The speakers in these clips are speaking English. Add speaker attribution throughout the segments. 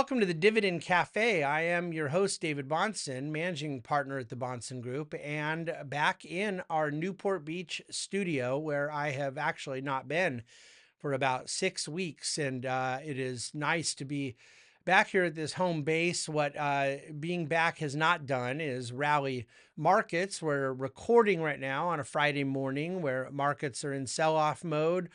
Speaker 1: welcome to the Dividend Cafe. I am your host, David Bahnsen, managing partner at the Bahnsen Group, and back in our Newport Beach studio, where I have actually not been for about 6 weeks. And it is nice to be back here at this home base. What being back has not done is rally markets. We're recording right now on a Friday morning where markets are in sell-off mode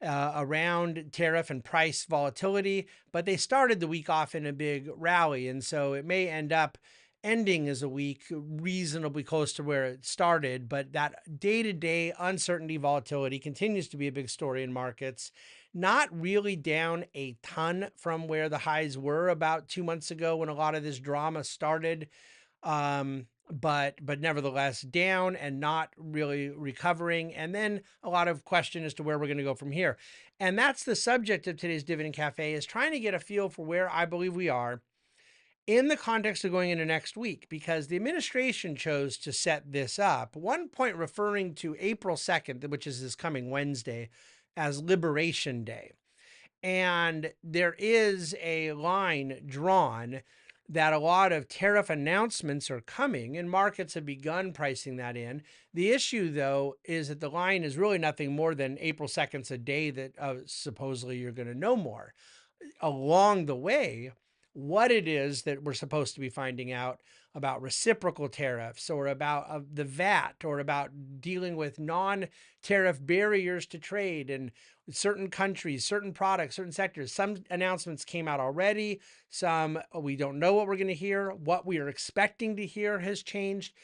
Speaker 1: around tariff and price volatility, but they started the week off in a big rally. And so it may end up ending as a week reasonably close to where it started. But that day-to-day uncertainty volatility continues to be a big story in markets. Not really down a ton from where the highs were about 2 months ago when a lot of this drama started. But nevertheless down and not really recovering. And then a lot of question as to where we're going to go from here. And that's the subject of today's Dividend Cafe, is trying to get a feel for where I believe we are in the context of going into next week, because the administration chose to set this up. One point referring to April 2nd, which is this coming Wednesday, as Liberation Day. And there is a line drawn that a lot of tariff announcements are coming, and markets have begun pricing that in. The issue, though, is that the line is really nothing more than April 2nd's a day that supposedly you're going to know more. Along the way, what it is that we're supposed to be finding out about reciprocal tariffs, or about the VAT, or about dealing with non-tariff barriers to trade in certain countries, certain products, certain sectors. Some announcements came out already. Some we don't know what we're going to hear. What we are expecting to hear has changed.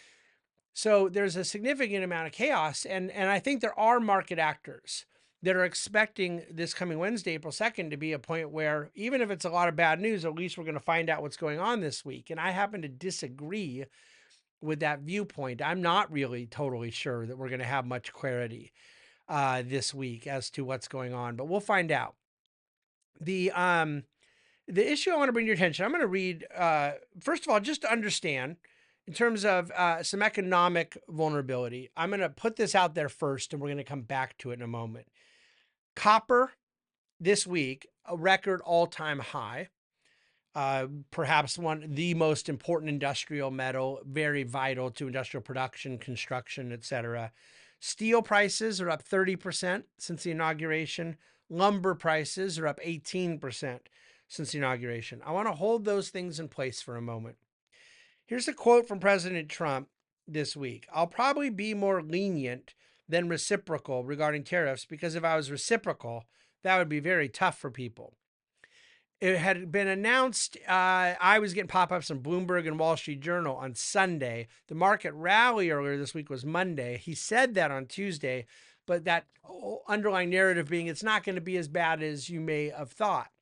Speaker 1: So there's a significant amount of chaos. And I think there are market actors that are expecting this coming Wednesday, April 2nd, to be a point where, even if it's a lot of bad news, at least we're going to find out what's going on this week. And I happen to disagree with that viewpoint. I'm not really totally sure that we're going to have much clarity this week as to what's going on, but we'll find out. The issue I want to bring to your attention, I'm going to read, first of all, just to understand, in terms of some economic vulnerability. I'm going to put this out there first, and we're going to come back to it in a moment. Copper this week, a record all-time high, perhaps the most important industrial metal, very vital to industrial production, construction, etc. Steel prices are up 30% since the inauguration. Lumber prices are up 18% since the inauguration. I want to hold those things in place for a moment. Here's a quote from President Trump this week. I'll probably be more lenient than reciprocal regarding tariffs, because if I was reciprocal, that would be very tough for people. It had been announced, I was getting pop-ups from Bloomberg and Wall Street Journal on Sunday. The market rally earlier this week was Monday. He said that on Tuesday, but that underlying narrative being it's not going to be as bad as you may have thought.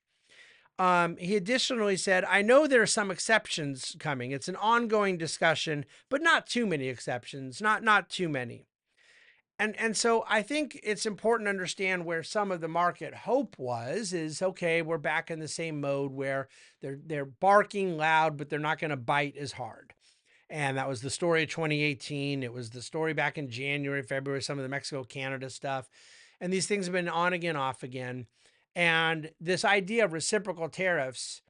Speaker 1: He additionally said, I know there are some exceptions coming. It's an ongoing discussion, but not too many exceptions, not too many. And so I think it's important to understand where some of the market hope is, okay, we're back in the same mode where they're barking loud, but they're not going to bite as hard. And that was the story of 2018. It was the story back in January, February, some of the Mexico, Canada stuff. And these things have been on again, off again. And this idea of reciprocal tariffs,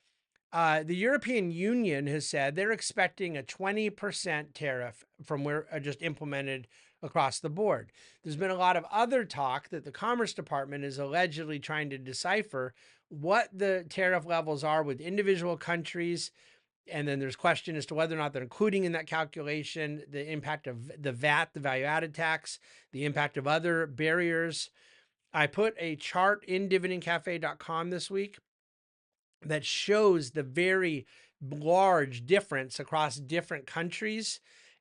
Speaker 1: the European Union has said they're expecting a 20% tariff from where just implemented across the board. There's been a lot of other talk that the Commerce Department is allegedly trying to decipher what the tariff levels are with individual countries. And then there's question as to whether or not they're including in that calculation the impact of the VAT, the value added tax, the impact of other barriers. I put a chart in dividendcafe.com this week that shows the very large difference across different countries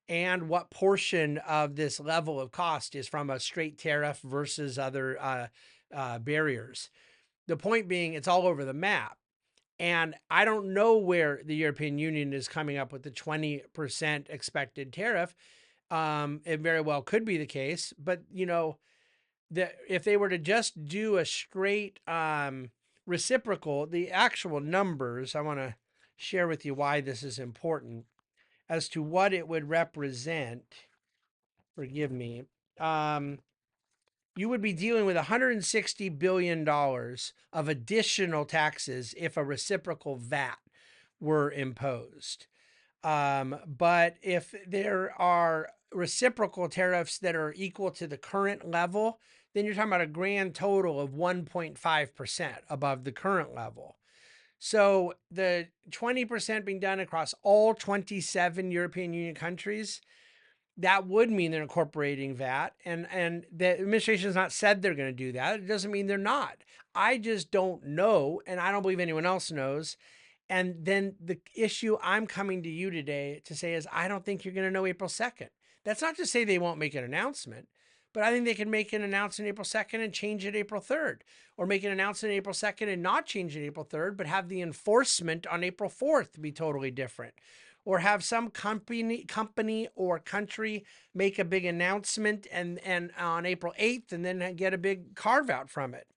Speaker 1: and what portion of this level of cost is from a straight tariff versus other barriers. The point being, it's all over the map. And I don't know where the European Union is coming up with the 20% expected tariff. It very well could be the case, but if they were to just do a straight reciprocal, the actual numbers, I want to share with you why this is important as to what it would represent. Forgive me. You would be dealing with $160 billion of additional taxes if a reciprocal VAT were imposed. But if there are reciprocal tariffs that are equal to the current level, then you're talking about a grand total of 1.5% above the current level. So the 20% being done across all 27 European Union countries, that would mean they're incorporating VAT. And the administration has not said they're going to do that. It doesn't mean they're not. I just don't know, and I don't believe anyone else knows. And then the issue I'm coming to you today to say is I don't think you're going to know April 2nd. That's not to say they won't make an announcement, but I think they can make an announcement April 2nd and change it April 3rd, or make an announcement April 2nd and not change it April 3rd, but have the enforcement on April 4th be totally different. Or have some company or country make a big announcement and on April 8th and then get a big carve out from it.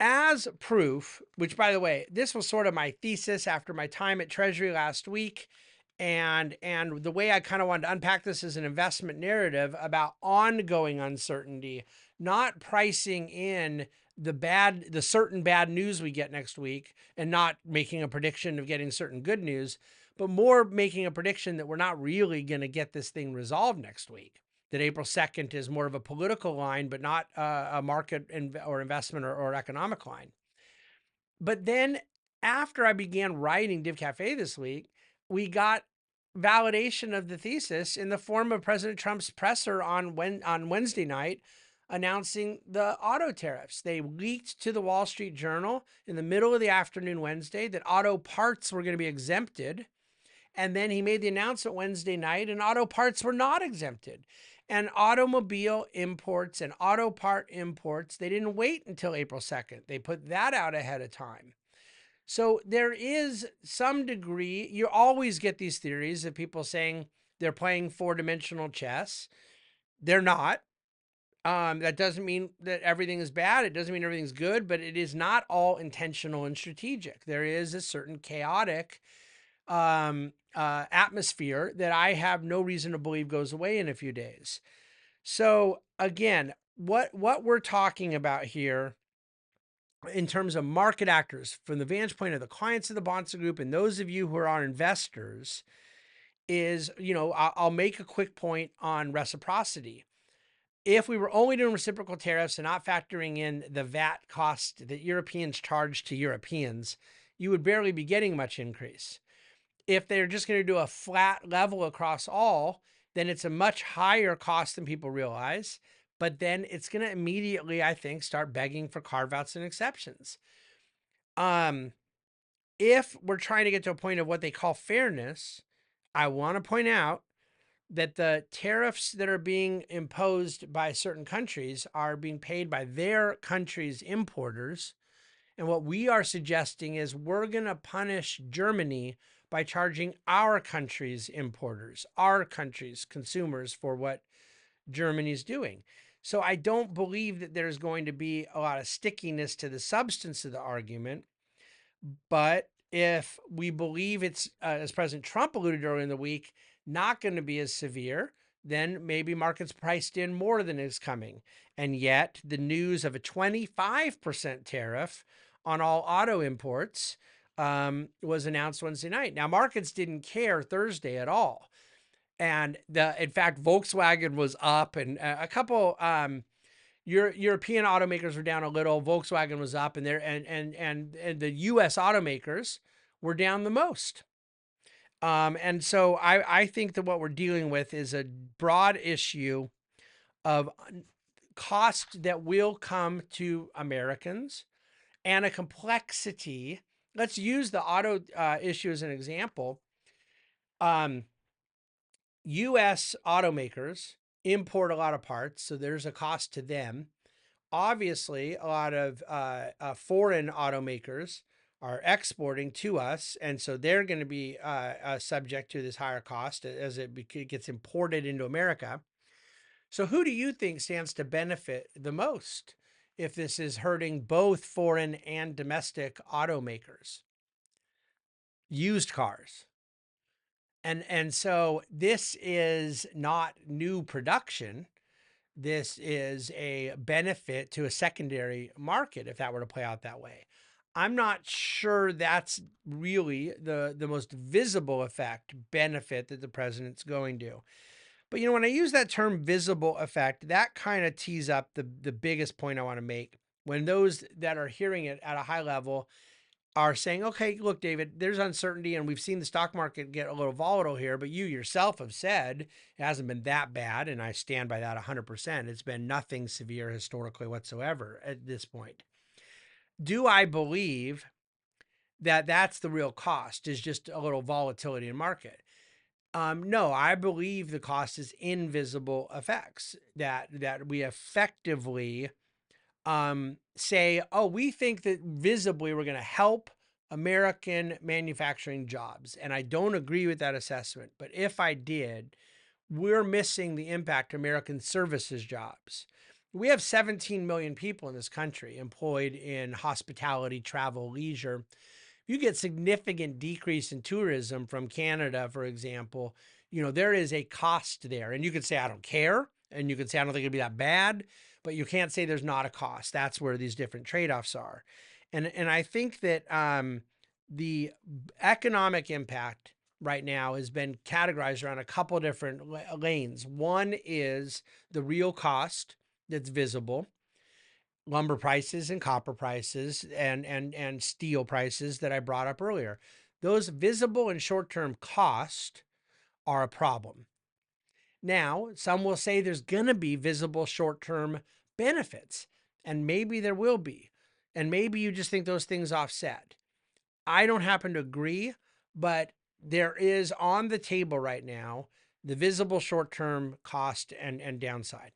Speaker 1: As proof, which by the way, this was sort of my thesis after my time at Treasury last week. And the way I kind of wanted to unpack this as an investment narrative about ongoing uncertainty, not pricing in the certain bad news we get next week and not making a prediction of getting certain good news, but more making a prediction that we're not really going to get this thing resolved next week. That April 2nd is more of a political line, but not a market or investment or economic line. But then after I began writing Div Cafe this week, we got validation of the thesis in the form of President Trump's presser on Wednesday night announcing the auto tariffs. They leaked to the Wall Street Journal in the middle of the afternoon Wednesday that auto parts were going to be exempted. And then he made the announcement Wednesday night and auto parts were not exempted. And automobile imports and auto part imports, they didn't wait until April 2nd. They put that out ahead of time. So there is some degree, you always get these theories of people saying they're playing four-dimensional chess. They're not. That doesn't mean that everything is bad. It doesn't mean everything's good, but it is not all intentional and strategic. There is a certain chaotic atmosphere that I have no reason to believe goes away in a few days. So again, what we're talking about here in terms of market actors from the vantage point of the clients of the Bahnsen Group and those of you who are our investors is, I'll make a quick point on reciprocity. If we were only doing reciprocal tariffs and not factoring in the VAT cost that Europeans charge to Europeans, you would barely be getting much increase. If they're just going to do a flat level across all, then it's a much higher cost than people realize. But then it's going to immediately, I think, start begging for carve-outs and exceptions. If we're trying to get to a point of what they call fairness, I want to point out that the tariffs that are being imposed by certain countries are being paid by their country's importers. And what we are suggesting is we're going to punish Germany by charging our country's importers, our country's consumers for what Germany's doing. So I don't believe that there's going to be a lot of stickiness to the substance of the argument. But if we believe it's, as President Trump alluded earlier in the week, not going to be as severe, then maybe markets priced in more than is coming. And yet the news of a 25% tariff on all auto imports was announced Wednesday night. Now, markets didn't care Thursday at all. And in fact, Volkswagen was up and a couple European automakers were down a little. Volkswagen was up and the US automakers were down the most. And so I think that what we're dealing with is a broad issue of cost that will come to Americans and a complexity. Let's use the auto issue as an example. US automakers import a lot of parts, so there's a cost to them. Obviously, a lot of foreign automakers are exporting to us, and so they're going to be subject to this higher cost as it gets imported into America. So who do you think stands to benefit the most if this is hurting both foreign and domestic automakers? Used cars. And so this is not new production. This is a benefit to a secondary market if that were to play out that way. I'm not sure that's really the most visible effect benefit that the president's going to. But when I use that term visible effect, that kind of tees up the biggest point I want to make. When those that are hearing it at a high level are saying, okay, look, David, there's uncertainty and we've seen the stock market get a little volatile here, but you yourself have said it hasn't been that bad. And I stand by that 100%. It's been nothing severe historically whatsoever at this point. Do I believe that that's the real cost, is just a little volatility in market? No, I believe the cost is invisible effects that we effectively say, oh, we think that visibly we're going to help American manufacturing jobs. And I don't agree with that assessment. But if I did, we're missing the impact of American services jobs. We have 17 million people in this country employed in hospitality, travel, leisure. You get significant decrease in tourism from Canada, for example, there is a cost there. And you could say, I don't care. And you could say, I don't think it'd be that bad, but you can't say there's not a cost. That's where these different trade-offs are. And I think that the economic impact right now has been categorized around a couple different lanes. One is the real cost that's visible, lumber prices and copper prices and steel prices that I brought up earlier. Those visible and short-term costs are a problem. Now, some will say there's going to be visible short-term benefits, and maybe there will be. And maybe you just think those things offset. I don't happen to agree, but there is on the table right now the visible short-term cost and downside.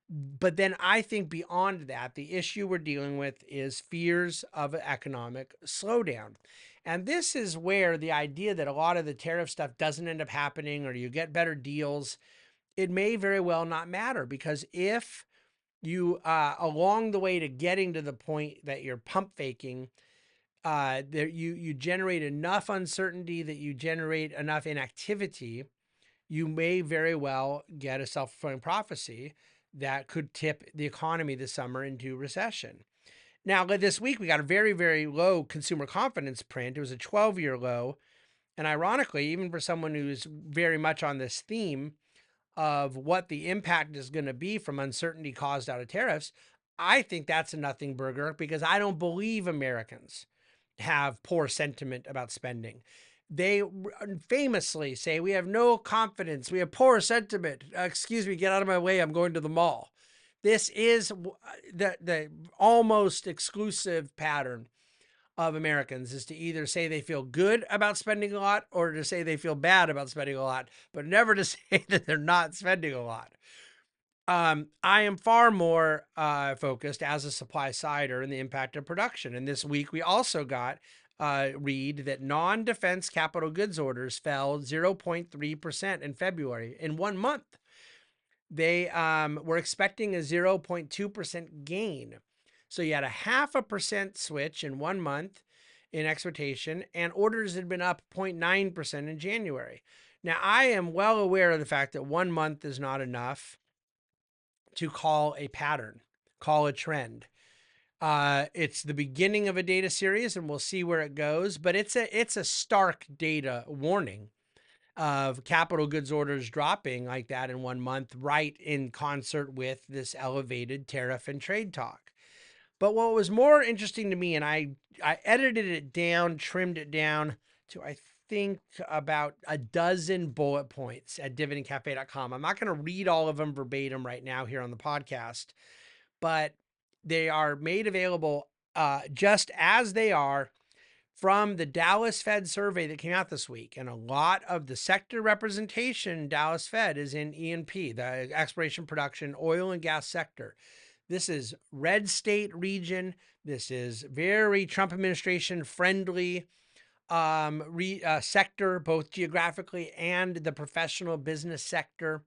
Speaker 1: But then I think beyond that, the issue we're dealing with is fears of an economic slowdown. And this is where the idea that a lot of the tariff stuff doesn't end up happening or you get better deals, it may very well not matter, because if you, along the way to getting to the point that you're pump faking, there you generate enough uncertainty that you generate enough inactivity, you may very well get a self-fulfilling prophecy that could tip the economy this summer into recession. Now, this week we got a very, very low consumer confidence print. It was a 12-year low. And ironically, even for someone who's very much on this theme of what the impact is going to be from uncertainty caused out of tariffs, I think that's a nothing burger, because I don't believe Americans have poor sentiment about spending. They famously say, we have no confidence, we have poor sentiment. Excuse me, get out of my way, I'm going to the mall. This is the almost exclusive pattern of Americans, is to either say they feel good about spending a lot or to say they feel bad about spending a lot, but never to say that they're not spending a lot. I am far more focused as a supply sider in the impact of production. And this week we also got read that non-defense capital goods orders fell 0.3% in February in 1 month. They were expecting a 0.2% gain. So you had a 0.5% switch in 1 month in expectation, and orders had been up 0.9% in January. Now, I am well aware of the fact that 1 month is not enough to call a pattern, call a trend. It's the beginning of a data series, and we'll see where it goes. But it's a stark data warning of capital goods orders dropping like that in 1 month, right in concert with this elevated tariff and trade talk. But what was more interesting to me, and I edited it down, trimmed it down to, I think, about a dozen bullet points at dividendcafe.com. I'm not going to read all of them verbatim right now here on the podcast, but they are made available just as they are from the Dallas Fed survey that came out this week. And a lot of the sector representation Dallas Fed is in E&P, the exploration, production, oil and gas sector. This is red state region. This is very Trump administration friendly sector, both geographically and the professional business sector.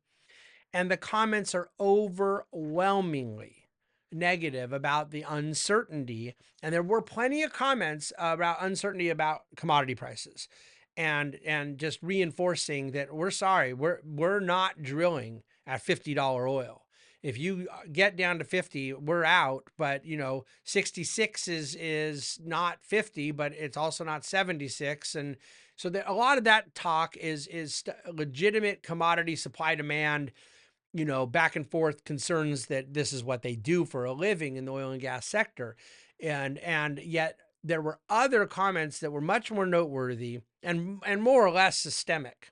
Speaker 1: And the comments are overwhelmingly negative about the uncertainty. And there were plenty of comments about uncertainty about commodity prices, and just reinforcing that we're sorry, we're not drilling at $50 oil. If you get down to 50, we're out. But 66 is not 50, but it's also not 76. And so a lot of that talk is legitimate commodity supply demand, back and forth concerns that this is what they do for a living in the oil and gas sector. And yet there were other comments that were much more noteworthy and more or less systemic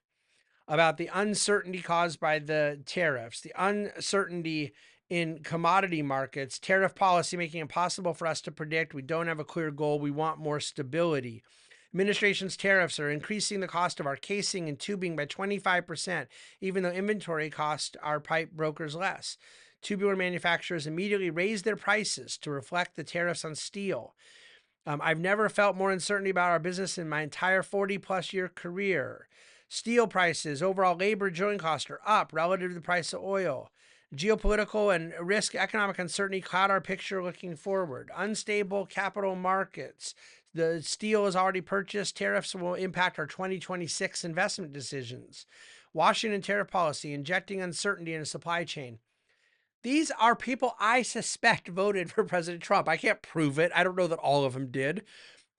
Speaker 1: about the uncertainty caused by the tariffs, the uncertainty in commodity markets, tariff policy making it impossible for us to predict. We don't have a clear goal. We want more stability. Administration's tariffs are increasing the cost of our casing and tubing by 25%, even though inventory cost our pipe brokers less. Tubular manufacturers immediately raised their prices to reflect the tariffs on steel. I've never felt more uncertainty about our business in my entire 40-plus year career. Steel prices, overall labor, drilling costs are up relative to the price of oil. Geopolitical and risk economic uncertainty cloud our picture looking forward. Unstable capital markets. The steel is already purchased. Tariffs will impact our 2026 investment decisions. Washington tariff policy, injecting uncertainty in a supply chain. These are people I suspect voted for President Trump. I can't prove it. I don't know that all of them did.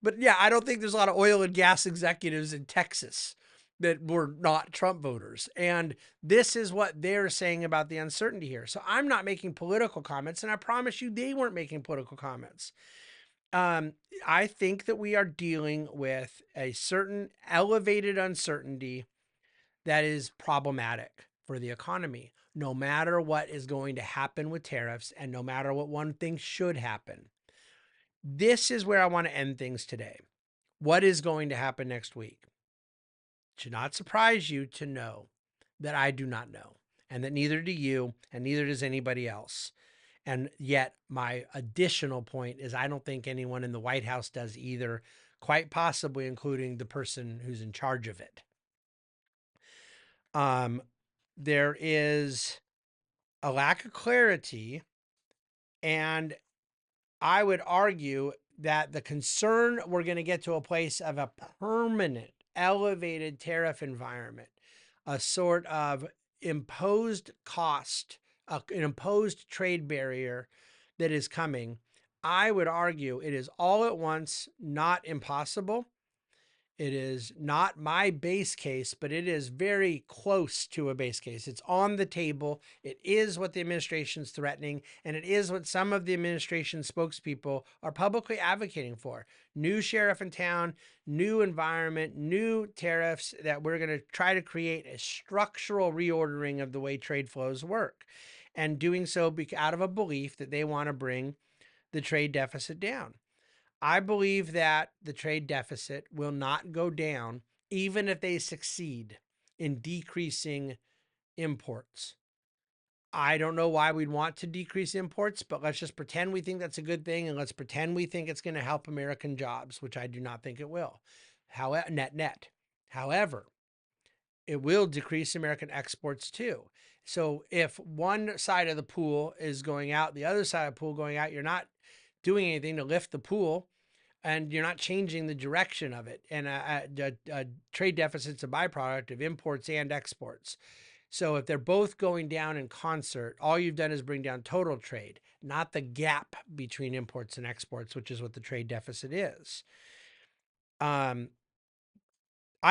Speaker 1: But yeah, I don't think there's a lot of oil and gas executives in Texas that were not Trump voters. And this is what they're saying about the uncertainty here. So I'm not making political comments, and I promise you they weren't making political comments. I think that we are dealing with a certain elevated uncertainty that is problematic for the economy, no matter what is going to happen with tariffs and no matter what one thing should happen. This is where I want to end things today. What is going to happen next week? It should not surprise you to know that I do not know, and that neither do you, and neither does anybody else. And yet, my additional point is I don't think anyone in the White House does either, quite possibly including the person who's in charge of it. There is a lack of clarity, and I would argue that the concern we're going to get to a place of a permanent elevated tariff environment, a sort of imposed cost, an imposed trade barrier that is coming. I would argue it is all at once not impossible. It is not my base case, but it is very close to a base case. It's on the table. It is what the administration's threatening, and it is what some of the administration spokespeople are publicly advocating for. New sheriff in town, new environment, new tariffs, that we're going to try to create a structural reordering of the way trade flows work, and doing so out of a belief that they want to bring the trade deficit down. I believe that the trade deficit will not go down even if they succeed in decreasing imports. I don't know why we'd want to decrease imports, but let's just pretend we think that's a good thing, and let's pretend we think it's going to help American jobs, which I do not think it will. However, net. However, it will decrease American exports too. So if one side of the pool is going out, the other side of the pool going out, you're not doing anything to lift the pool, and you're not changing the direction of it. And a trade deficit's a byproduct of imports and exports. So if they're both going down in concert, all you've done is bring down total trade, not the gap between imports and exports, which is what the trade deficit is. I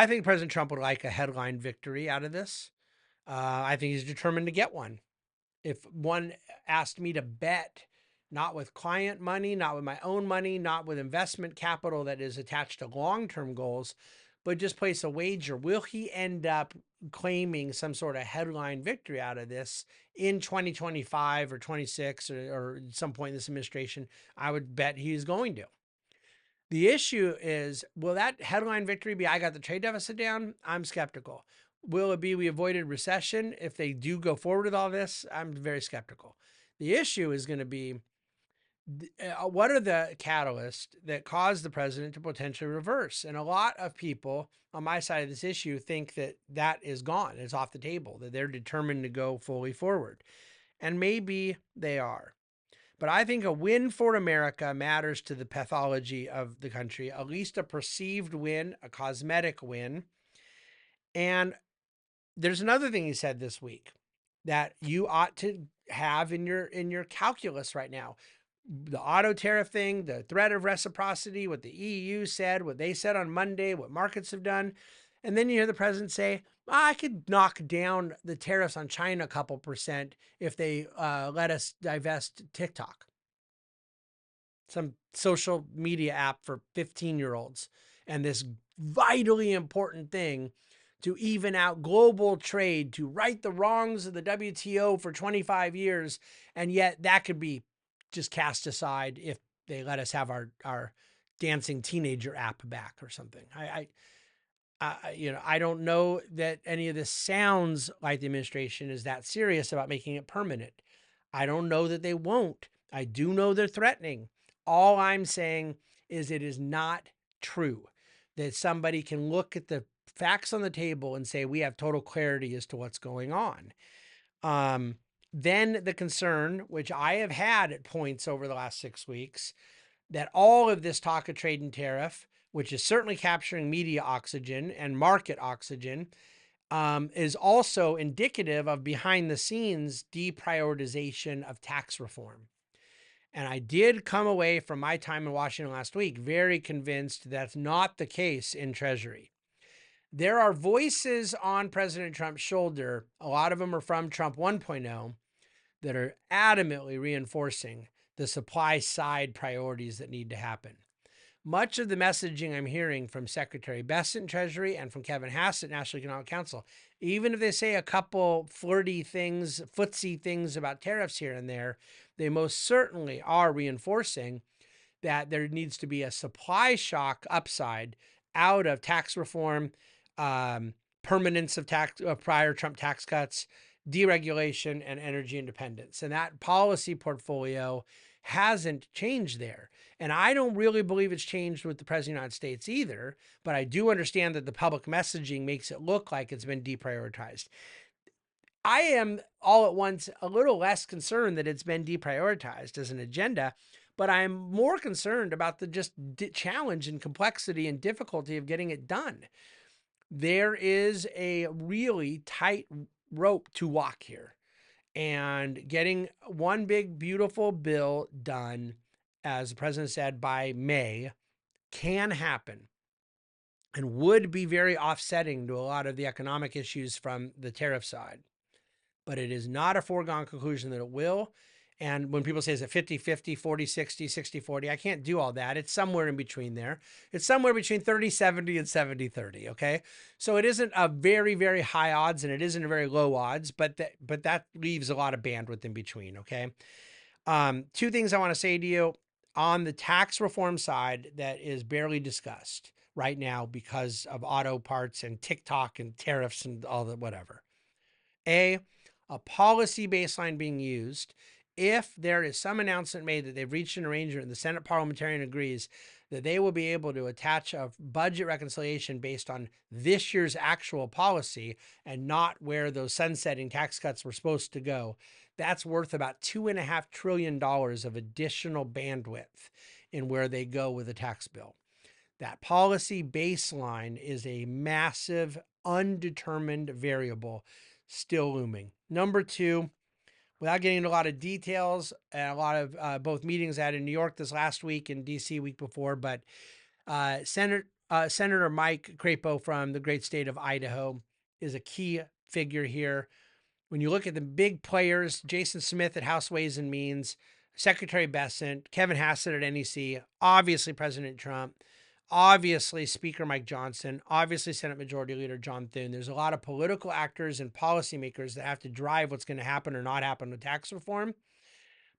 Speaker 1: think President Trump would like a headline victory out of this. I think he's determined to get one. If one asked me to bet, not with client money, not with my own money, not with investment capital that is attached to long-term goals, but just place a wager, will he end up claiming some sort of headline victory out of this in 2025 or 26 or at some point in this administration? I would bet he's going to. The issue is, will that headline victory be, I got the trade deficit down? I'm skeptical. Will it be, we avoided recession? If they do go forward with all this, I'm very skeptical. The issue is going to be, what are the catalysts that cause the president to potentially reverse? And a lot of people on my side of this issue think that that is gone. It's off the table, that they're determined to go fully forward. And maybe they are. But I think a win for America matters to the pathology of the country, at least a perceived win, a cosmetic win. And there's another thing he said this week that you ought to have in your calculus right now. The auto tariff thing, the threat of reciprocity, what the EU said, what they said on Monday, what markets have done. And then you hear the president say, I could knock down the tariffs on China a couple percent if they let us divest TikTok, some social media app for 15-year-olds, and this vitally important thing to even out global trade, to right the wrongs of the WTO for 25 years. And yet that could be just cast aside if they let us have our dancing teenager app back or something. I don't know that any of this sounds like the administration is that serious about making it permanent. I don't know that they won't. I do know they're threatening. All I'm saying is it is not true that somebody can look at the facts on the table and say we have total clarity as to what's going on. Then the concern, which I have had at points over the last 6 weeks, that all of this talk of trade and tariff, which is certainly capturing media oxygen and market oxygen, is also indicative of behind the scenes deprioritization of tax reform. And I did come away from my time in Washington last week very convinced that's not the case in Treasury. There are voices on President Trump's shoulder, a lot of them are from Trump 1.0, that are adamantly reinforcing the supply side priorities that need to happen. Much of the messaging I'm hearing from Secretary Bahnsen, Treasury, and from Kevin Hassett, National Economic Council, even if they say a couple flirty things, footsie things about tariffs here and there, they most certainly are reinforcing that there needs to be a supply shock upside out of tax reform, permanence of prior Trump tax cuts, deregulation, and energy independence. And that policy portfolio hasn't changed there. And I don't really believe it's changed with the President of the United States either, but I do understand that the public messaging makes it look like it's been deprioritized. I am all at once a little less concerned that it's been deprioritized as an agenda, but I'm more concerned about the just challenge and complexity and difficulty of getting it done. There is a really tight rope to walk here, and getting one big, beautiful bill done, as the president said, by May can happen and would be very offsetting to a lot of the economic issues from the tariff side. But it is not a foregone conclusion that it will. And when people say, is it 50-50, 40-60, 60-40, I can't do all that. It's somewhere in between there. It's somewhere between 30-70 and 70-30, okay? So it isn't a very, very high odds and it isn't a very low odds, but that leaves a lot of bandwidth in between, okay? Two things I want to say to you on the tax reform side that is barely discussed right now because of auto parts and TikTok and tariffs and all the whatever. A policy baseline being used if there is some announcement made that they've reached an arrangement and the Senate parliamentarian agrees that they will be able to attach a budget reconciliation based on this year's actual policy and not where those sunsetting tax cuts were supposed to go. That's worth about $2.5 trillion of additional bandwidth in where they go with a tax bill. That policy baseline is a massive, undetermined variable still looming. Number two, without getting into a lot of details and a lot of both meetings I had in New York this last week and DC week before, but Senator Mike Crapo from the great state of Idaho is a key figure here. When you look at the big players, Jason Smith at House Ways and Means, Secretary Bahnsen, Kevin Hassett at NEC, obviously President Trump, obviously Speaker Mike Johnson, obviously Senate Majority Leader John Thune. There's a lot of political actors and policymakers that have to drive what's going to happen or not happen with tax reform.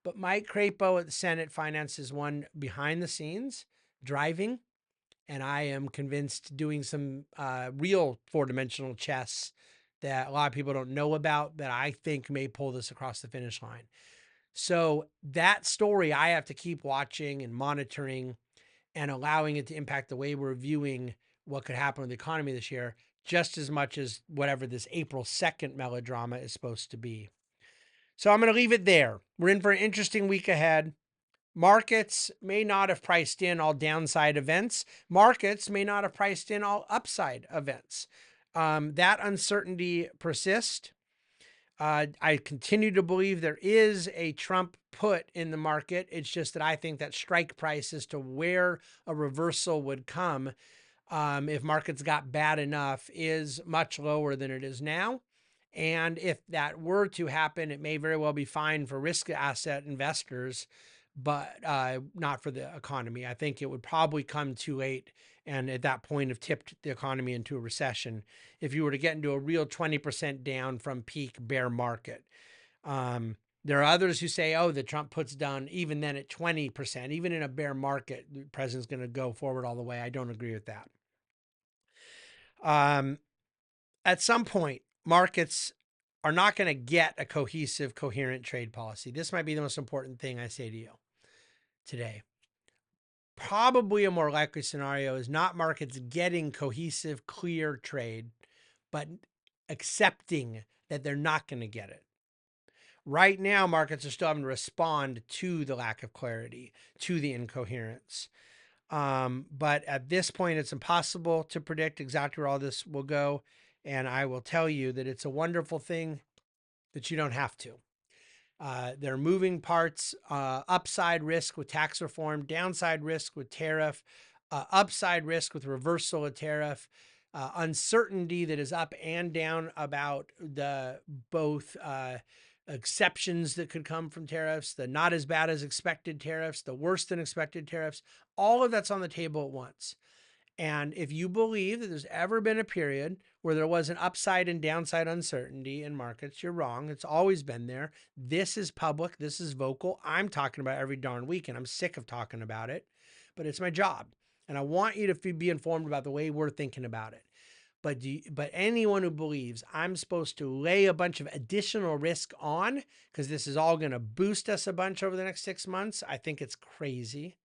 Speaker 1: But Mike Crapo at the Senate Finance is one behind the scenes driving, and I am convinced doing some real four-dimensional chess that a lot of people don't know about that I think may pull this across the finish line. So that story I have to keep watching and monitoring and allowing it to impact the way we're viewing what could happen with the economy this year, just as much as whatever this April 2nd melodrama is supposed to be. So I'm going to leave it there. We're in for an interesting week ahead. Markets may not have priced in all downside events. Markets may not have priced in all upside events. That uncertainty persists. I continue to believe there is a Trump put in the market. It's just that I think that strike price as to where a reversal would come if markets got bad enough is much lower than it is now. And if that were to happen, it may very well be fine for risk asset investors, but not for the economy. I think it would probably come too late and at that point have tipped the economy into a recession if you were to get into a real 20% down from peak bear market. There are others who say, oh, the Trump puts down even then at 20%, even in a bear market, the president's going to go forward all the way. I don't agree with that. At some point, markets are not going to get a cohesive, coherent trade policy. This might be the most important thing I say to you today. Probably a more likely scenario is not markets getting cohesive, clear trade, but accepting that they're not going to get it. Right now, markets are still having to respond to the lack of clarity, to the incoherence. But at this point, it's impossible to predict exactly where all this will go. And I will tell you that it's a wonderful thing that you don't have to. There are moving parts, upside risk with tax reform, downside risk with tariff, upside risk with reversal of tariff, uncertainty that is up and down about the both exceptions that could come from tariffs, the not as bad as expected tariffs, the worse than expected tariffs. All of that's on the table at once. And if you believe that there's ever been a period where there was an upside and downside uncertainty in markets, you're wrong. It's always been there. This is public. This is vocal. I'm talking about it every darn week, and I'm sick of talking about it, but it's my job. And I want you to be informed about the way we're thinking about it. But anyone who believes I'm supposed to lay a bunch of additional risk on because this is all going to boost us a bunch over the next 6 months, I think it's crazy.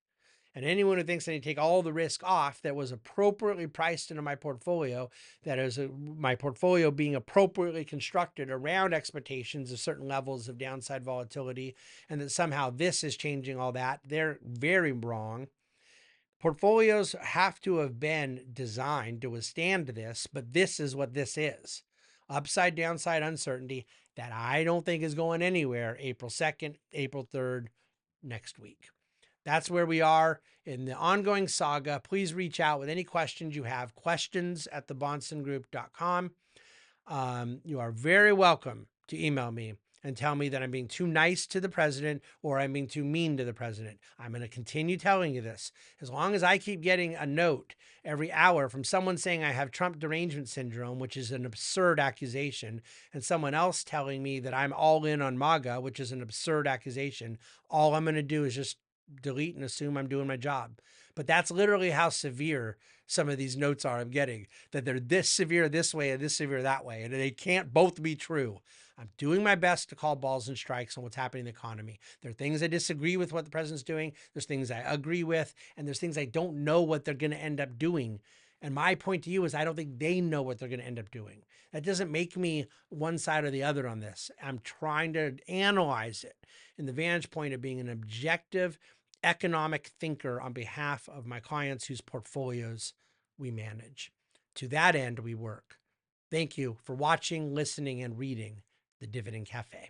Speaker 1: And anyone who thinks I need to take all the risk off that was appropriately priced into my portfolio, that is my portfolio being appropriately constructed around expectations of certain levels of downside volatility, and that somehow this is changing all that, they're very wrong. Portfolios have to have been designed to withstand this, but this is what this is. Upside, downside uncertainty that I don't think is going anywhere April 2nd, April 3rd, next week. That's where we are in the ongoing saga. Please reach out with any questions you have, questions@thebahnsengroup.com. You are very welcome to email me and tell me that I'm being too nice to the president or I'm being too mean to the president. I'm going to continue telling you this. As long as I keep getting a note every hour from someone saying I have Trump derangement syndrome, which is an absurd accusation, and someone else telling me that I'm all in on MAGA, which is an absurd accusation, all I'm going to do is just delete and assume I'm doing my job. But that's literally how severe some of these notes are I'm getting, that they're this severe this way and this severe that way, and they can't both be true. I'm doing my best to call balls and strikes on what's happening in the economy. There are things I disagree with what the president's doing. There's things I agree with, and there's things I don't know what they're going to end up doing. And my point to you is I don't think they know what they're going to end up doing. That doesn't make me one side or the other on this. I'm trying to analyze it in the vantage point of being an objective economic thinker on behalf of my clients whose portfolios we manage. To that end, we work. Thank you for watching, listening, and reading the Dividend Cafe.